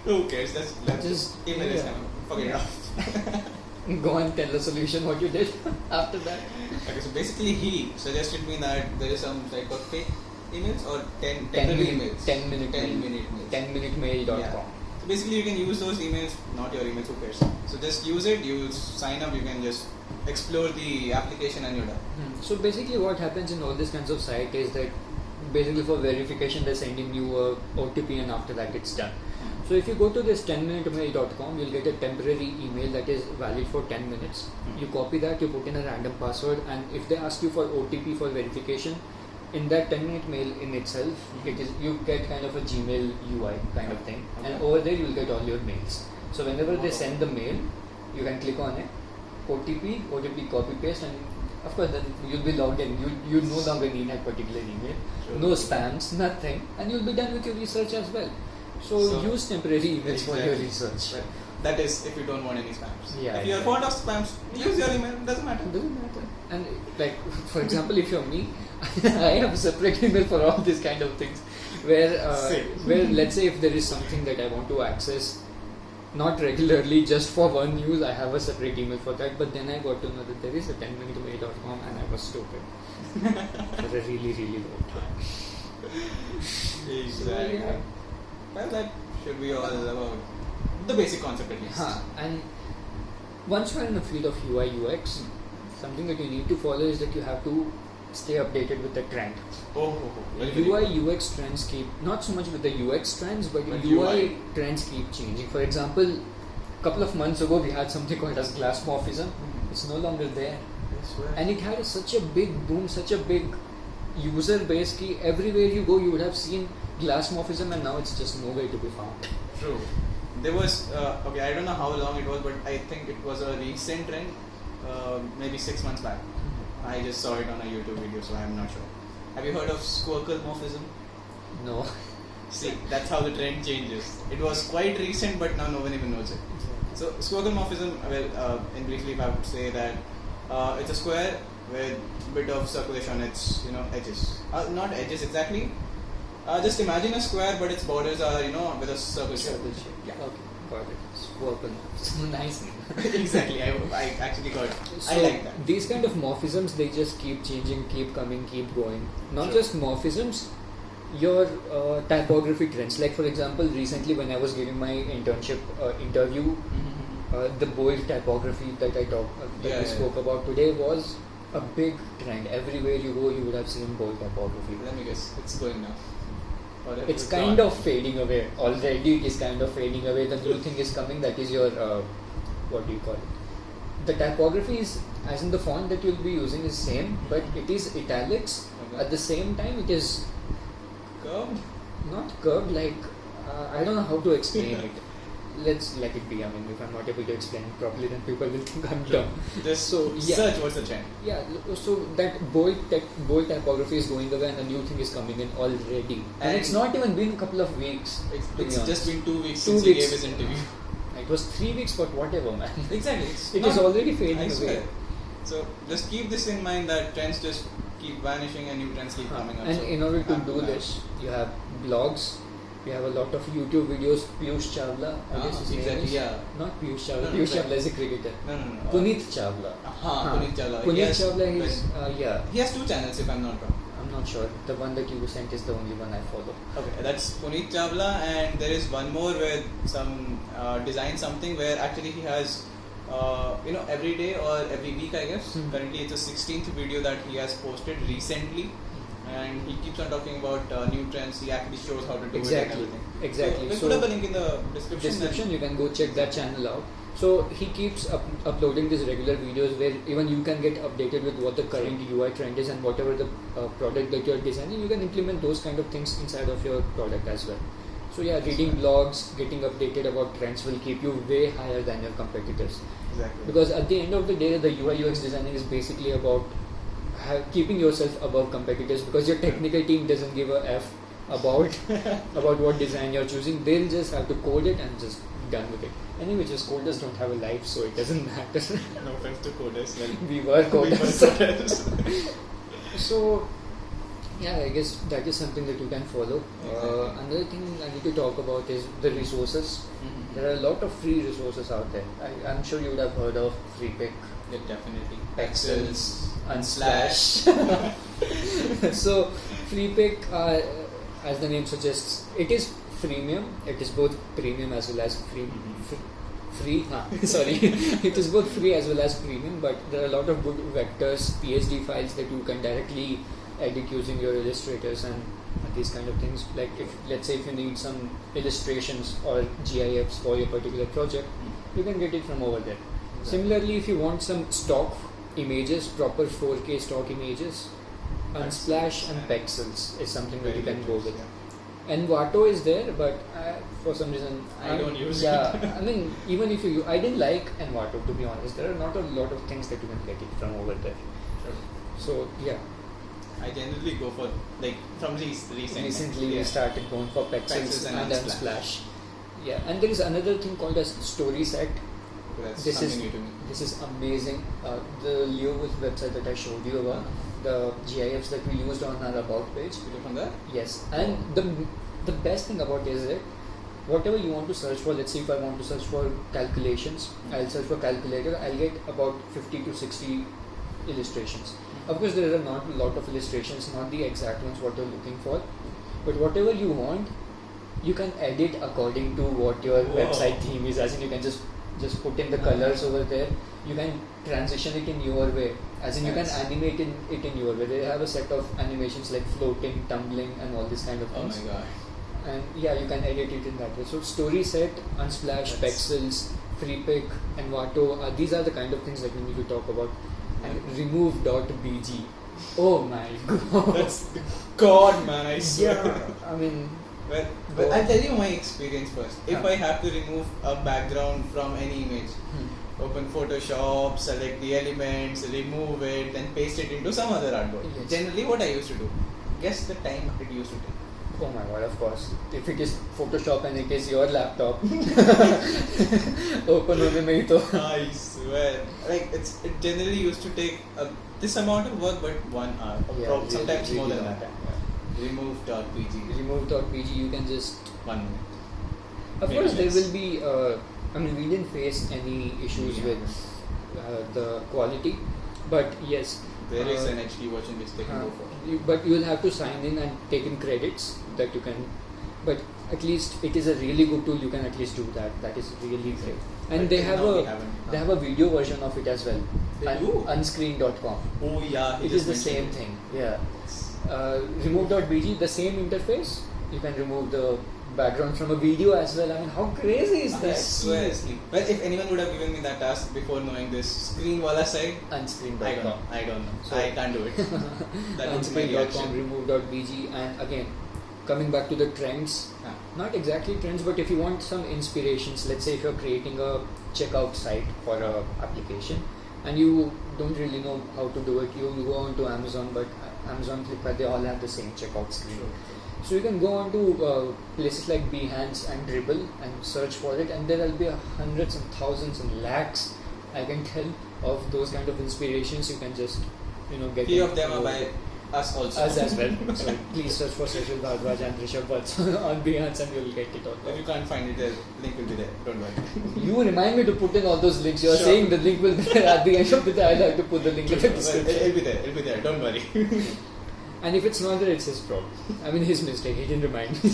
Who cares? Let's just email this time. Forget it off. Go and tell the solution what you did after that. Okay, so basically he suggested me that there is some type of fake emails or 10 minute emails. 10 minute 10 minute mails. 10minutemail.com. Yeah. So basically you can use those emails, not your emails, who cares? So just use it, you sign up, you can just explore the application and you're done. So basically what happens in all these kinds of sites is that basically for verification they're sending you a OTP and after that it's done. So if you go to this 10minutemail.com, you'll get a temporary email that is valid for 10 minutes. You copy that, you put in a random password, and if they ask you for OTP for verification, in that 10-minute mail in itself, it is you get kind of a Gmail UI kind of thing, and over there you'll get all your mails. So whenever they send the mail, you can click on it, OTP copy paste, and of course then you'll be logged in. You no longer need that particular email, no spams, nothing, and you'll be done with your research as well. So use temporary emails for your research. But that is if you don't want any spams. Yeah, if you're fond of spams, use your email, doesn't matter. And like for example, if you're me, I have a separate email for all these kind of things. Where let's say if there is something that I want to access, not regularly, just for one use, I have a separate email for that. But then I got to know that there is a 10minutemail.com, and I was stupid for a really long time. Exactly. So, yeah. Well, that should be all about the basic concept at least. And once you are in the field of UI UX, something that you need to follow is that you have to stay updated with the trend. UI UX trends keep, not so much with the UX trends, but UI trends keep changing. For example, a couple of months ago we had something called as glassmorphism. It's no longer there. And it had such a big boom, such a big user base ki everywhere you go you would have seen glassmorphism, and now it's just nowhere to be found. True. There was, I don't know how long it was, but I think it was a recent trend, maybe 6 months back. I just saw it on a YouTube video, so I'm not sure. Have you heard of squirclemorphism? No. See, that's how the trend changes. It was quite recent, but now no one even knows it. So squirclemorphism, in briefly if I would say that it's a square with a bit of circulation on its edges. Not edges exactly. Just imagine a square, but its borders are with a circle shape. Yeah. Okay, got it. Squirclemorphism. Nice name. Exactly. I actually got it. So I like that. These kind of morphisms, they just keep changing, keep coming, keep going. Not Sure. just morphisms, your typography trends. Like for example, recently when I was giving my internship interview, the bold typography that we spoke about today was a big trend. Everywhere you go, you would have seen bold typography. Let me guess. It's going now. It's kind of fading away. Already it is kind of fading away. The new thing is coming, that is your, what do you call it? The typography is, as in the font that you'll be using is same, but it is italics. Okay. At the same time it is curved. not curved, like, I don't know how to explain it. let's let it be. I mean, if I'm not able to explain it properly, then people will think I'm dumb. Just So, yeah. search what's the trend. Yeah, so that bold typography is going away and a new thing is coming in already. And it's not even been a couple of weeks. It's just been 2 weeks 2 since he weeks. gave his interview. It was 3 weeks, but whatever, man. Exactly. It is already fading I away. swear. So just keep this in mind that trends just keep vanishing and new trends keep coming up. And So in order to have do plan. this, you have blogs, you have a lot of YouTube videos. Piyush Chawla, I guess his name exactly, is. yeah. Not Piyush Chawla. No, Piyush right. Chawla is a cricketer. No. Puneet Chawla. Puneet Chawla. Puneet Chawla is, yeah. He has 2 channels if I'm not wrong. I'm not sure. The one that you sent is the only one I follow. Okay, that's Puneet Chawla, and there is one more where some design something where actually he has every day or every week, I guess. Currently it's a 16th video that he has posted recently, and he keeps on talking about new trends. He actually shows how to do it and everything. Exactly. So we'll put up a link in the description. You can go check that channel out. So he keeps uploading these regular videos where even you can get updated with what the current UI trend is and whatever the product that you're designing, you can implement those kind of things inside of your product as well. So yeah, reading blogs, getting updated about trends will keep you way higher than your competitors. Exactly. Because at the end of the day, the UI UX designing is basically about keeping yourself above competitors, because your technical team doesn't give a F about what design you're choosing. They'll just have to code it and just done with it. Anyway, just coders don't have a life, so it doesn't matter. No offense to coders. Well, we were coders. coders. So yeah, I guess that is something that you can follow. Exactly. Another thing I need to talk about is the resources. There are a lot of free resources out there. I'm sure you would have heard of Freepik, Yeah, definitely. Pexels, Unsplash. So Freepik, as the name suggests, it is freemium. It is both premium as well as free. Sorry, it is both free as well as premium. But there are a lot of good vectors, PSD files that you can directly edit using your illustrators and these kind of things. Like let's say if you need some illustrations or GIFs for your particular project, you can get it from over there. Similarly, if you want some stock images, proper 4K stock images, Unsplash and Pexels is something that you can go with. And Envato is there, but for some reason I don't use it. it. I mean, even if I didn't like Envato, to be honest. There are not a lot of things that you can get it from over there. Sure. So yeah, I generally go for from recently. Recently we started going for Pexels and Unsplash. Yeah, and there is another thing called as StorySet. That's This something is new to me. this is amazing. The Leo website that I showed you about, the GIFs that we used on our about page. You go from there? Yes, and the best thing about it is that whatever you want to search for, let's say if I want to search for calculations, I'll search for calculator, I'll get about 50 to 60 illustrations. Of course, there are not a lot of illustrations, not the exact ones what you're looking for, but whatever you want, you can edit according to what your website theme is. As in, you can just put in the colors over there. You can transition it in your way. As in, you can animate it in your way. They have a set of animations like floating, tumbling, and all these kind of Oh things. my god. And yeah, you can edit it in that way. So StorySet, Unsplash, Pexels, Freepik, Envato, these are the kind of things that we need to talk about. And remove.bg. Oh my god. That's God, man, I swear. Yeah, I mean, Well, I'll tell you my experience first. If I have to remove a background from any image, open Photoshop, select the elements, remove it, then paste it into some other artboard. Yes. Generally, what I used to do, guess the time it used to take. oh my god, of course. If it is Photoshop and it is your laptop, open होने में ही तो. I swear, it generally used to take this amount of work, but 1 hour, or sometimes more than that. Remove.pg. Remove.pg, you can just. 1 minute. Of Maybe course, there less. will be. I mean, we didn't face any issues with the quality, but yes. There is an HD version which they can go for. But you will have to sign in and take in credits that you can. But at least it is a really good tool. You can at least do that. That is really great. And But they till have now we a haven't. video version of it as well. They do? Unscreen.com. Oh yeah, It is the same thing. Yeah. Remove.bg, the same interface. You can remove the background from a video as well. I mean, how crazy is I that? swear. Well, if anyone would have given me that task before knowing this screen wala side, Unscreen.com. I don't know. So- I can't do it. That would be my Unscreen.com, reaction. remove.bg, and again, coming back to the trends, not exactly trends, but if you want some inspirations, let's say if you're creating a checkout site for a application and you don't really know how to do it, you go on to Amazon, but Amazon, Flipkart, they all have the same checkout screen. So you can go on to places like Behance and Dribbble and search for it, and there will be hundreds and thousands and lakhs, I can tell, of those kind of inspirations. You can just get few of them are by us also. Us as well. So please search for Sejal Bhardwaj and Rishabh Vats on Behance and you'll get it all. If you can't find it, the link will be there. Don't worry. You remind me to put in all those links. You're saying the link will be there at the end of the day. I'll have to put the link in the description. It'll be there. It'll be there. Don't worry. And if it's not there, it's his problem. I mean, his mistake. He didn't remind me.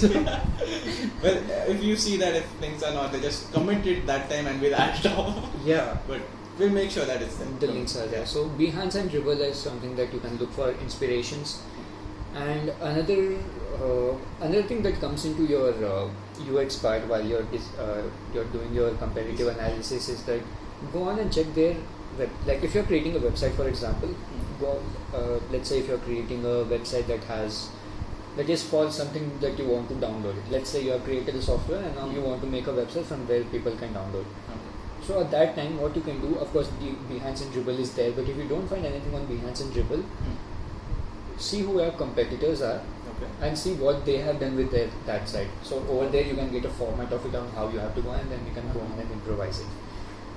Well, if you see that if things are not there, just comment it that time and we'll add it off. Yeah. But we'll make sure that it's there. The links are there. So Behance and Dribbble is something that you can look for inspirations. And another thing that comes into your UX part while you're doing your comparative analysis is that go on and check their web. Like if you're creating a website, for example, let's say if you're creating a website that is for something that you want to download it. Let's say you have created a software and now you want to make a website from where people can download. So at that time, what you can do, of course, the Behance and Dribbble is there, but if you don't find anything on Behance and Dribbble, see who your competitors are and see what they have done with that site. So over there, you can get a format of it on how you have to go, and then you can go on and improvise it.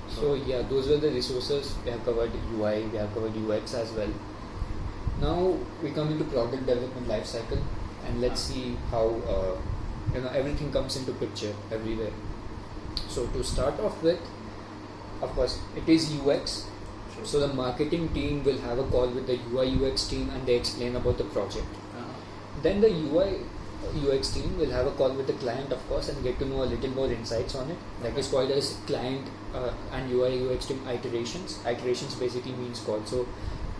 So yeah, those were the resources. We have covered UI, we have covered UX as well. Now we come into product development lifecycle, and let's see how everything comes into picture everywhere. So to start off with, of course, it is UX. So the marketing team will have a call with the UI UX team and they explain about the project. Then the UI UX team will have a call with the client, of course, and get to know a little more insights on it. That is called as client and UI UX team iterations. Iterations basically means call. So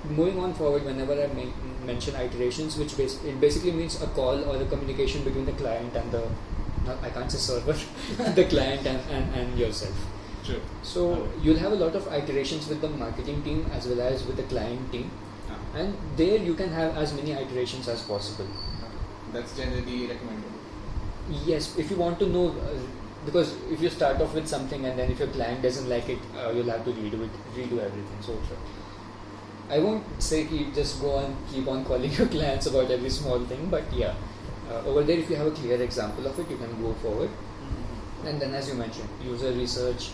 moving on forward, whenever I mention iterations, which it basically means a call or a communication between the client and I can't say server, the client and yourself. Sure. So you'll have a lot of iterations with the marketing team as well as with the client team, and there you can have as many iterations as possible. That's generally recommended. Yes, if you want to know, because if you start off with something and then if your client doesn't like it, you'll have to redo everything. So I won't say just go and keep on calling your clients about every small thing, but yeah, over there if you have a clear example of it, you can go forward. And then as you mentioned, user research,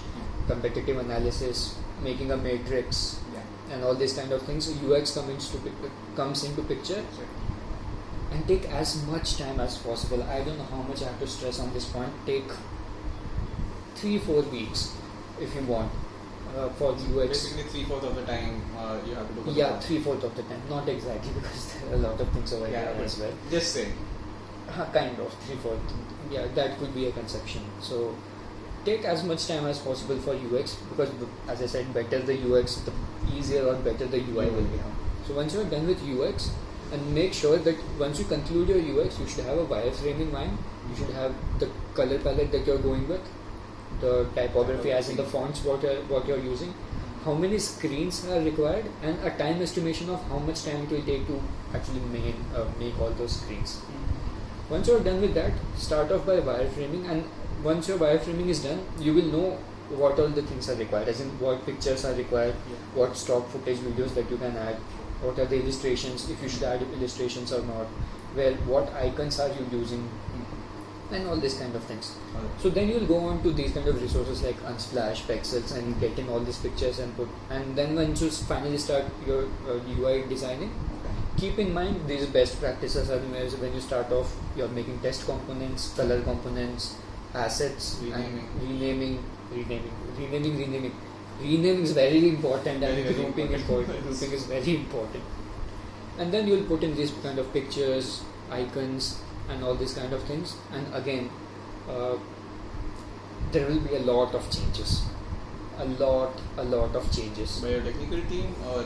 competitive analysis, making a matrix, and all these kind of things. So UX comes into picture, and take as much time as possible. I don't know how much I have to stress on this point. Take 3-4 weeks if you want for UX. Basically 3/4 of the time you have to do. Yeah, 3/4 of the time. Not exactly, because there are a lot of things over here as well. Just say. Kind of 3/4. Yeah, that could be a conception. So take as much time as possible for UX, because as I said, better the UX, the easier or better the UI will be. So once you're done with UX, and make sure that once you conclude your UX, you should have a wireframe in mind. You should have the color palette that you're going with, the typography as in the fonts what you're using, how many screens are required, and a time estimation of how much time it will take to actually make all those screens. Once you're done with that, start off by wireframing, and once your wireframing is done, you will know what all the things are required, as in what pictures are required, what stock footage videos that you can add, what are the illustrations, if you should add illustrations or not, what icons are you using, and all these kind of things. So then you'll go on to these kind of resources like Unsplash, Pexels, and get in all these pictures and then once you finally start your UI designing, keep in mind these best practices are when you start off, you're making test components, color components, assets, renaming is very important, and grouping is very important. And then you'll put in these kind of pictures, icons, and all these kind of things. And again, there will be a lot of changes. A lot of changes. By your technical team or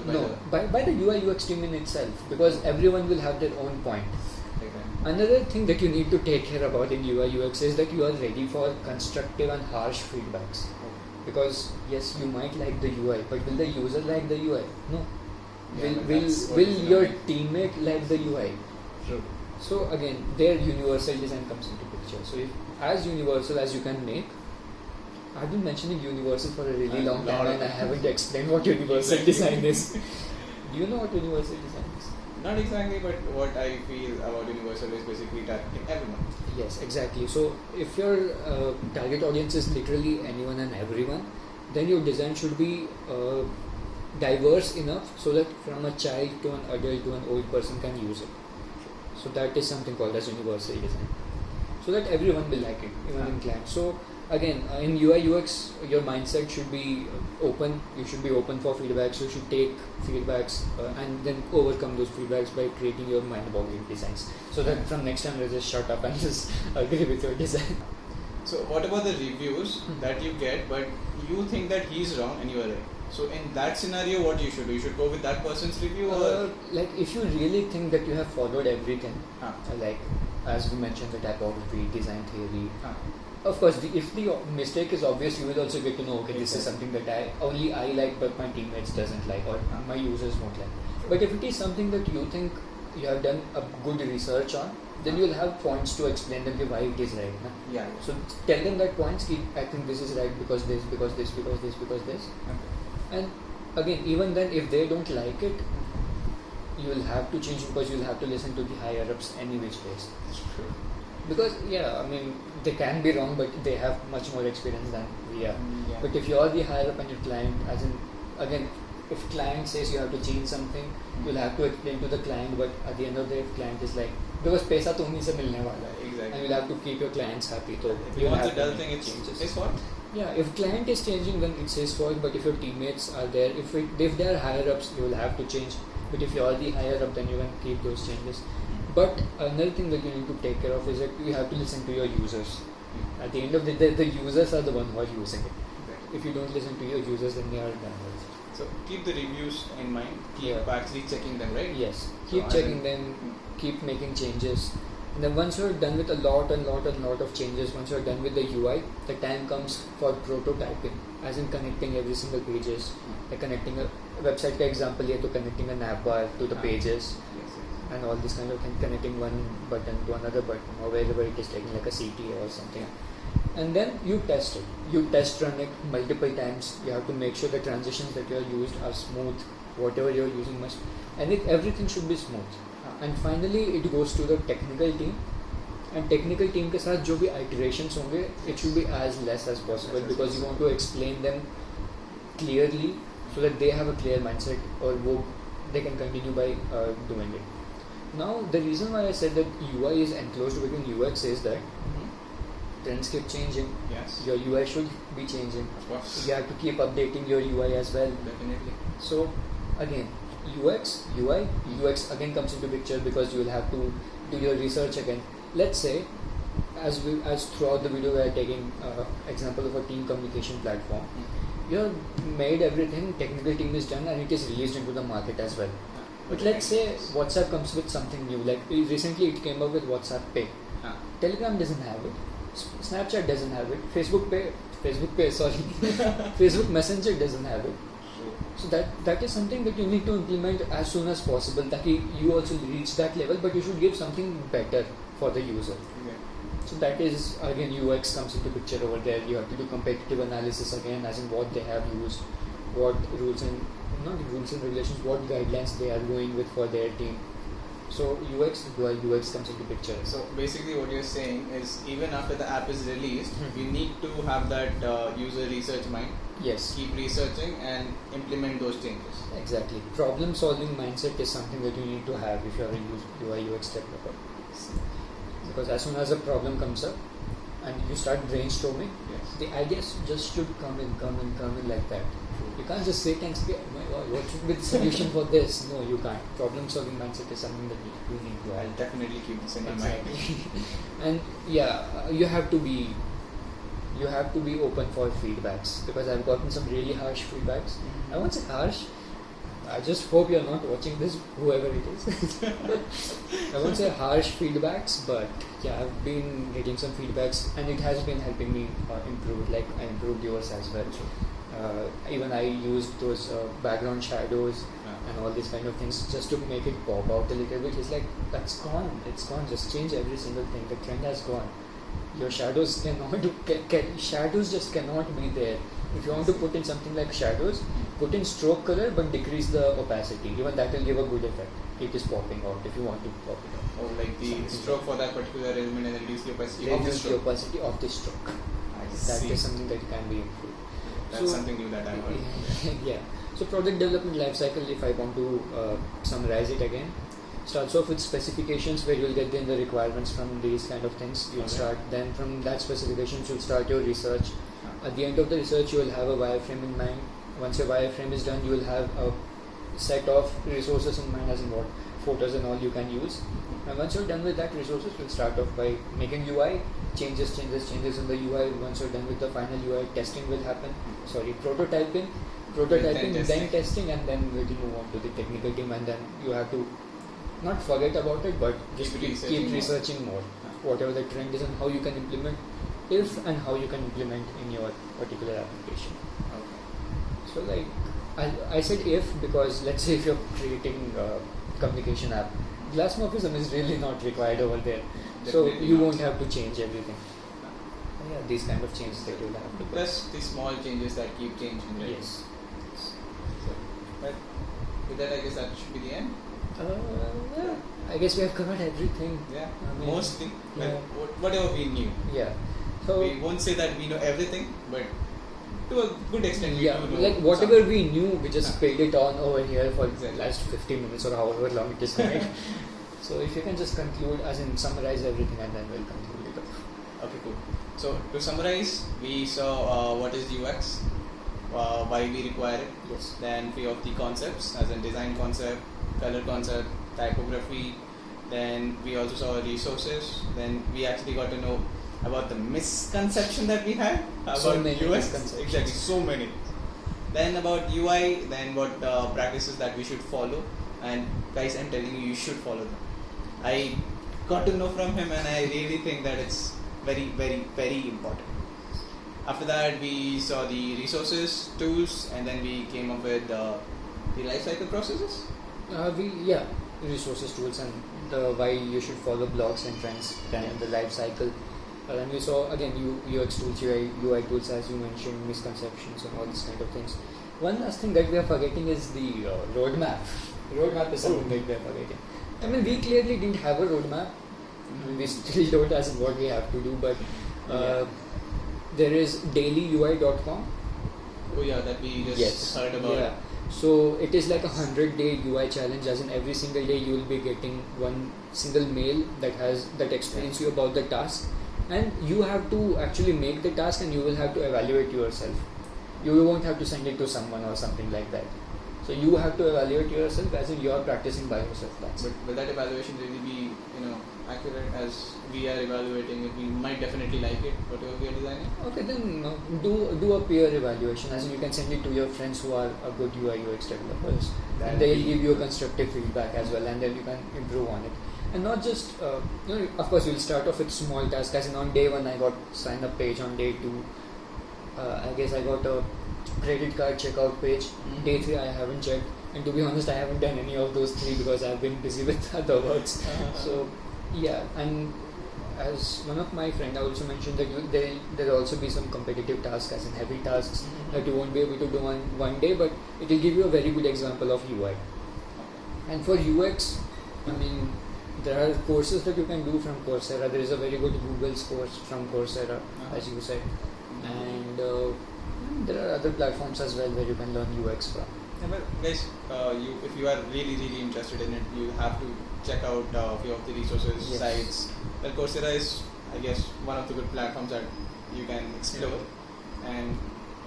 by the UI UX team in itself, because everyone will have their own point. Another thing that you need to take care about in UI UX is that you are ready for constructive and harsh feedbacks. Because yes, you might like the UI, but will the user like the UI? No. Will your teammate like the UI? True. So again, their universal design comes into picture. So if as universal as you can make, I've been mentioning universal for a really long time and I haven't explained what universal design is. Do you know what universal design is? Not exactly, but what I feel about universal is basically targeting everyone. Yes, exactly. So if your target audience is literally anyone and everyone, then your design should be diverse enough so that from a child to an adult to an old person can use it. So that is something called as universal design. So that everyone will like it, even in client. So again, in UI UX, your mindset should be open. You should be open for feedbacks. You should take feedbacks and then overcome those feedbacks by creating your mind-boggling designs. So that from next time, let's just shut up and just agree with your design. So what about the reviews that you get, but you think that he's wrong and you are right? So in that scenario, what you should do? You should go with that person's review, or like if you really think that you have followed everything, like as we mentioned, the typography, design theory. Of course, if the mistake is obvious, you will also get to know, okay, this is something that I like, but my teammates doesn't like, or my users won't like. But if it is something that you think you have done a good research on, then you will have points to explain them why it is right. Na? Yeah. So tell them that points, I think this is right because this, because this, because this, because this. Okay. And again, even then, if they don't like it, you will have to change because you will have to listen to the higher ups any which ways. That's true. Because they can be wrong, but they have much more experience than we are. Yeah. But if you are the higher up and your client, as in again, if client says you have to change something, you'll have to explain to the client. But at the end of the day, client is like, because paisa to umhi se milne wala hai, Exactly. and you'll have to keep your clients happy. So If you want a dull thing, it's his fault. Yeah, if client is changing, then it's his fault. But if your teammates are there, if they are higher ups, you will have to change. But if you are the higher up, then you can keep those changes. But another thing that you need to take care of is that you have to listen to your users. At the end of the day, the users are the one who are using it. If you don't listen to your users, then they are done with it. So keep the reviews in mind. Keep Yeah. actually checking them, right? Yes, So keep checking them, keep making changes. And then once you're done with a lot of changes, once you're done with the UI, the time comes for prototyping, as in connecting every single pages. Like connecting a website, for example, you have to connecting a navbar to the pages. Yes. And all this kind of thing, connecting one button to another button or wherever it is taking like a CT or something. And then you test it. You test run it multiple times. You have to make sure the transitions that you are used are smooth. Whatever you are using must, and everything should be smooth. And finally it goes to the technical team. And technical team के साथ जो भी iterations होंगे, it should be as less as possible because you want to explain them clearly so that they have a clear mindset or they can continue by doing it. Now, the reason why I said that UI is enclosed within UX is that trends keep changing. Yes. Your UI should be changing. Of course. You have to keep updating your UI as well. Definitely. So, again, UX again comes into picture because you will have to do your research again. Let's say, as throughout the video we are taking example of a team communication platform. You have made everything, technical team is done and it is released into the market as well. But let's say WhatsApp comes with something new, like recently it came up with WhatsApp Pay. Telegram doesn't have it, Snapchat doesn't have it, Facebook Messenger doesn't have it. So that is something that you need to implement as soon as possible, that you also reach that level, but you should give something better for the user. So that is again UX comes into picture over there. You have to do competitive analysis again, as in what they have used, what rules and regulations, what guidelines they are going with for their team. So UX comes into picture. So basically what you're saying is even after the app is released, we need to have that user research mind. Yes. Keep researching and implement those changes. Exactly. Problem solving mindset is something that you need to have if you are a UI UX developer. Because as soon as a problem comes up and you start brainstorming, the ideas just should come in like that. You can't just sit and say, oh my god, what should be the solution for this? No, you can't. Problem solving mindset is something that you need to have. I'll definitely keep this in my mind. And you have to be open for feedbacks, because I've gotten some really harsh feedbacks. I won't say harsh, I just hope you're not watching this, whoever it is. I won't say harsh feedbacks, but yeah, I've been getting some feedbacks, and it has been helping me improve. Like I improved yours as well. Even I used those background shadows and all these kind of things just to make it pop out a little bit. It's like that's gone. It's gone. Just change every single thing. The trend has gone. Your shadows shadows just cannot be there. If you want to put in something like shadows, put in stroke color but decrease the opacity. Even that will give a good effect. It is popping out if you want to pop it out. Or like the Something stroke for that particular element and reduce the opacity of the Reduce the stroke. opacity of the stroke. That is something that can be improved. That's something new that I've heard. Yeah. So product development lifecycle, if I want to summarize it again, starts off with specifications where you'll get in the requirements from these kind of things. You'll start, then from that specifications you'll start your research. At the end of the research you will have a wireframe in mind. Once your wireframe is done, you will have a set of resources in mind, as in what photos and all you can use. And once you're done with that resources, you'll start off by making UI, changes in the UI. Once you're done with the final UI, testing will happen. Prototyping, then testing, and then we'll move on to the technical team, and then you have to not forget about it, but just keep researching more. Whatever the trend is and how you can implement, if and how you can implement in your particular application. Okay. So like I said if, because let's say if you're creating a communication app, glassmorphism is really not required over there. So you won't have to change everything. Yeah, these kind of changes that you'll have to do. Plus the small changes that keep changing, right? Yes. So, but with that, I guess that should be the end. Yeah, I guess we have covered everything. Yeah, I mean, mostly. yeah. Well, whatever we knew. Yeah. So We won't say that we know everything, but to a good extent we yeah, do know like whatever something. we knew, we just spilled it on over here for Exactly. the last 15 minutes or however long it is. Right? So if you can just conclude, as in summarize everything, and then we'll conclude it off. Okay, cool. So to summarize, we saw what is UX, why we require it, Yes. then few of the concepts, as in design concept, color concept, typography. Then we also saw resources. Then we actually got to know about the misconception that we had about So many UX. misconceptions. Exactly, so many. Then about UI, then what practices that we should follow. And guys, I'm telling you, you should follow them. I got to know from him, and I really think that it's very, very, very important. After that, we saw the resources, tools, and then we came up with the lifecycle processes. Resources, tools, and why you should follow blogs and trends, then the life cycle. And we saw again UX tools, UI tools, as you mentioned, misconceptions and all these kind of things. One last thing that we are forgetting is the roadmap. Roadmap is something that we are forgetting. I mean, we clearly didn't have a roadmap. We still don't as in what we have to do, but there is dailyui.com. Oh yeah, that we just heard about. Yeah. So it is like 100-day UI challenge, as in every single day you will be getting one single mail that explains you about the task, and you have to actually make the task, and you will have to evaluate yourself. You won't have to send it to someone or something like that. So you have to evaluate yourself, as in you are practicing by yourself. That's But will that evaluation really be accurate as we are evaluating it? We might definitely like it, whatever we are designing. okay. Then do a peer evaluation, as in you can send it to your friends who are a good UI UX developers, and they'll give you a constructive feedback as well, and then you can improve on it. And not just of course you'll start off with small tasks, as in on day 1 I got sign up page, on day 2 I guess I got a credit card checkout page. Day 3 I haven't checked, and to be honest I haven't done any of those 3 because I've been busy with other works. So yeah, and as one of my friends, I also mentioned that there'll also be some competitive tasks, as in heavy tasks that you won't be able to do on one day, but it will give you a very good example of UI. And for UX, I mean, there are courses that you can do from Coursera. There is a very good Google's course from Coursera, as you said, and there are other platforms as well where you can learn UX from. Yeah, but guys, if you are really, really interested in it, you have to check out a few of the resources, sites. Well, Coursera is, I guess, one of the good platforms that you can explore, and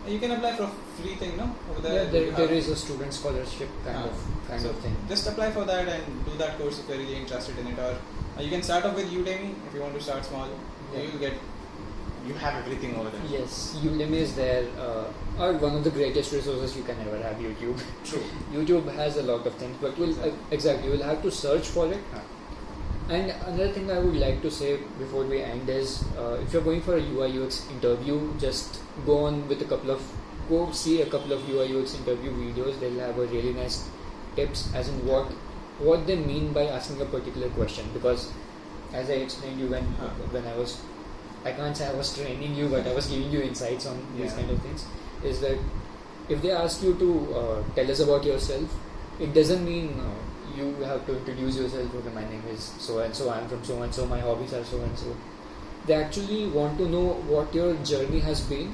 you can apply for a free thing, no? Over there, there is a student scholarship kind of thing. Just apply for that and do that course if you're really interested in it, or you can start off with Udemy if you want to start small. Yeah. You will get you have everything over there. Yes, Udemy is there, or one of the greatest resources you can ever have. YouTube. True. YouTube has a lot of things, but exactly you'll have to search for it. And another thing I would like to say before we end is, if you're going for a UI UX interview, just go see a couple of UI UX interview videos. They'll have a really nice tips as in what they mean by asking a particular question. Because as I explained you when I can't say I was training you, but I was giving you insights on these kind of things, is that if they ask you to tell us about yourself, it doesn't mean you have to introduce yourself. Okay, my name is so and so, I'm from so and so, my hobbies are so and so. They actually want to know what your journey has been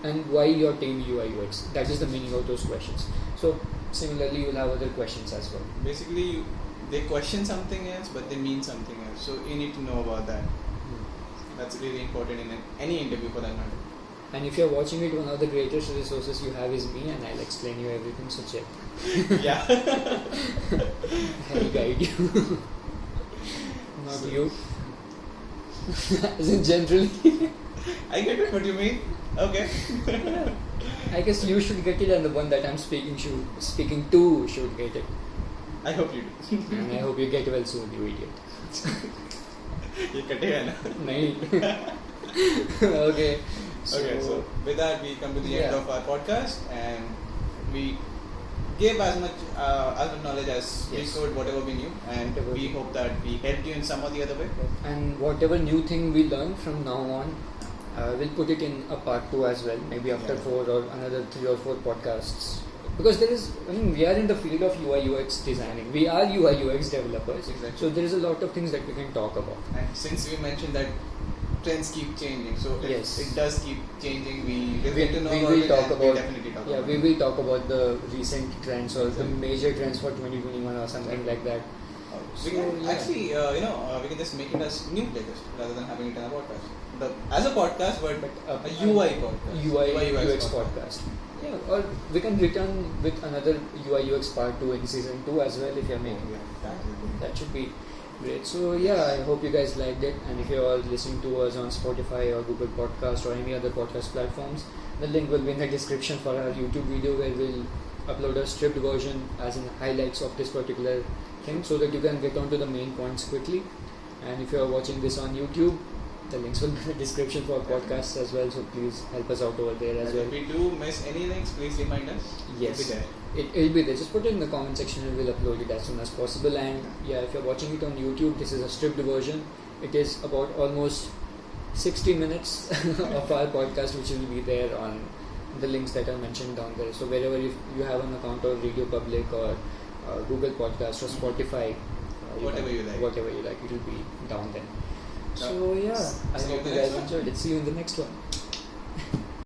and why you're taking UI UX. That is the meaning of those questions. So similarly, you'll have other questions as well. Basically, they question something else, but they mean something else. So you need to know about that. That's really important in any interview for that matter. And if you're watching it, one of the greatest resources you have is me, and I'll explain you everything. So check. Yeah. I'll guide you. Not you. As in generally. I get it. What you mean? Okay. I guess you should get it, and the one that I'm speaking to should get it. I hope you do. And I hope you get well soon, you idiot. You कटेगा ना? नहीं. Okay. So with that we come to the end of our podcast, and we gave as much knowledge as we could, whatever we knew, and we hope that we helped you in some or the other way. And whatever new thing we learn from now on, we'll put it in a part 2 as well, maybe after 4 or another 3 or 4 podcasts. Because we are in the field of UI UX designing. We are UI UX developers. Exactly. So there is a lot of things that we can talk about. And since we mentioned that trends keep changing, so if it does keep changing, we will get to know about it, and we'll definitely talk about it. We will talk about the recent trends or the major trends for 2021 or something like that. We can actually, we can just make it as new playlist rather than having it in a podcast. As a podcast, but a UI podcast. UI UX podcast. Yeah, or we can return with another UI UX part 2 in season 2 as well if you're making it. That should be great. So yeah, I hope you guys liked it, and if you're all listening to us on Spotify or Google Podcast or any other podcast platforms, the link will be in the description for our YouTube video where we'll upload a stripped version as in highlights of this particular thing so that you can get onto the main points quickly. And if you're watching this on YouTube, the links will be in the description for our podcasts as well, so please help us out over there as well. If we do miss any links, please remind us. Yes. It'll be there. It'll be there. Just put it in the comment section and we'll upload it as soon as possible. And yeah, if you're watching it on YouTube, this is a stripped version. It is about almost 60 minutes of our podcast, which will be there on the links that are mentioned down there. So wherever you have an account of Radio Public or Google Podcast or Spotify, whatever you like, it will be down there. So yeah, I hope you guys enjoyed it. See you in the next one.